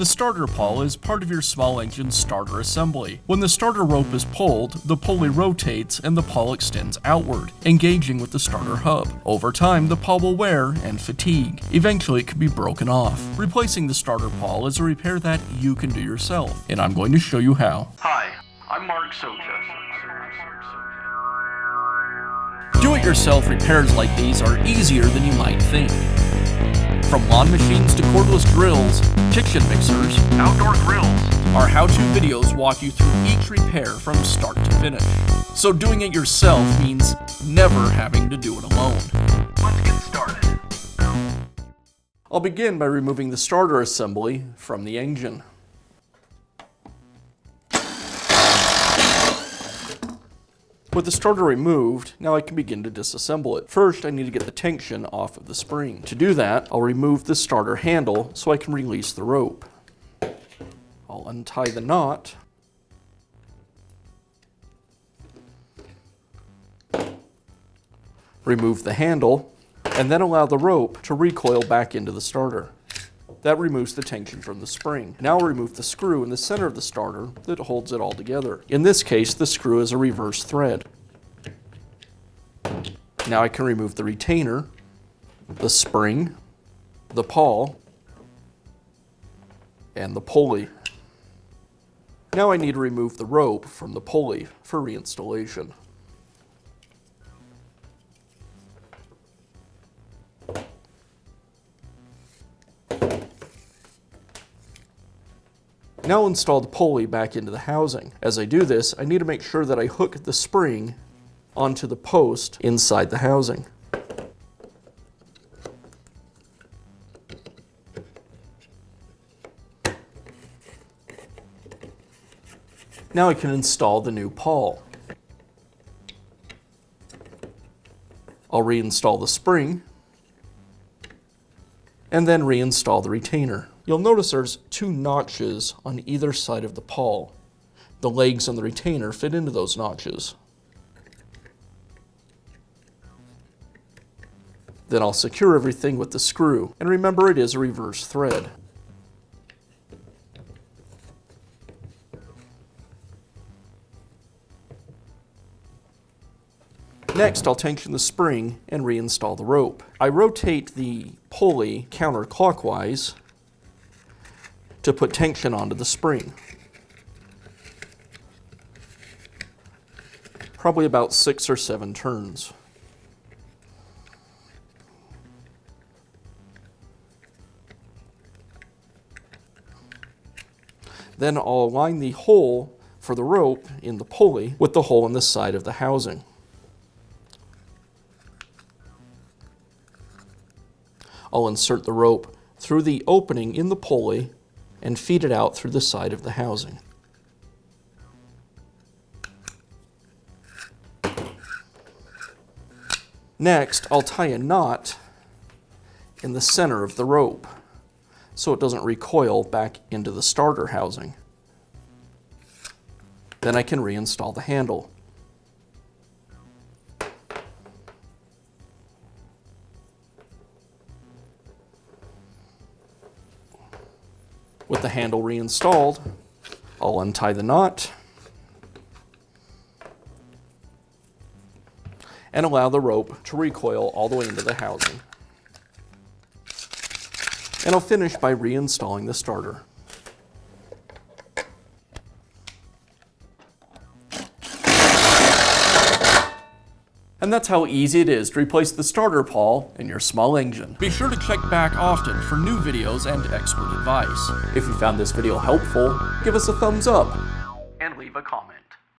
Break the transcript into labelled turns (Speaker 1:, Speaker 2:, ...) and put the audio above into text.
Speaker 1: The starter pawl is part of your small engine starter assembly. When the starter rope is pulled, the pulley rotates and the pawl extends outward, engaging with the starter hub. Over time, the pawl will wear and fatigue. Eventually, it can be broken off. Replacing the starter pawl is a repair that you can do yourself, and I'm going to show you how.
Speaker 2: Hi, I'm Mark Socha.
Speaker 1: Do-it-yourself repairs like these are easier than you might think. From lawn machines to cordless drills, kitchen mixers,
Speaker 2: Outdoor grills.
Speaker 1: our how-to videos walk you through each repair from start to finish. So doing it yourself means never having to do it alone.
Speaker 2: Let's get started.
Speaker 1: I'll begin by removing the starter assembly from the engine. With the starter removed, now I can begin to disassemble it. First, I need to get the tension off of the spring. To do that, I'll remove the starter handle so I can release the rope. I'll untie the knot. Remove the handle, and then allow the rope to recoil back into the starter. That removes the tension from the spring. Now I'll remove the screw in the center of the starter that holds it all together. In this case, the screw is a reverse thread. Now I can remove the retainer, the spring, the pawl, and the pulley. Now I need to remove the rope from the pulley for reinstallation. Now install the pulley back into the housing. As I do this, I need to make sure that I hook the spring onto the post inside the housing. Now I can install the new pawl. I'll reinstall the spring and then reinstall the retainer. You'll notice there's two notches on either side of the pawl. The legs and the retainer fit into those notches. Then I'll secure everything with the screw, and remember it is a reverse thread. Next, I'll tension the spring and reinstall the rope. I rotate the pulley counterclockwise to put tension onto the spring. Probably about 6 or 7 turns. Then I'll align the hole for the rope in the pulley with the hole in the side of the housing. I'll insert the rope through the opening in the pulley and feed it out through the side of the housing. Next, I'll tie a knot in the center of the rope so it doesn't recoil back into the starter housing. Then I can reinstall the handle. With the handle reinstalled, I'll untie the knot and allow the rope to recoil all the way into the housing. And I'll finish by reinstalling the starter. And that's how easy it is to replace the starter pawl in your small engine. Be sure to check back often for new videos and expert advice. If you found this video helpful, give us a thumbs up
Speaker 2: And leave a comment.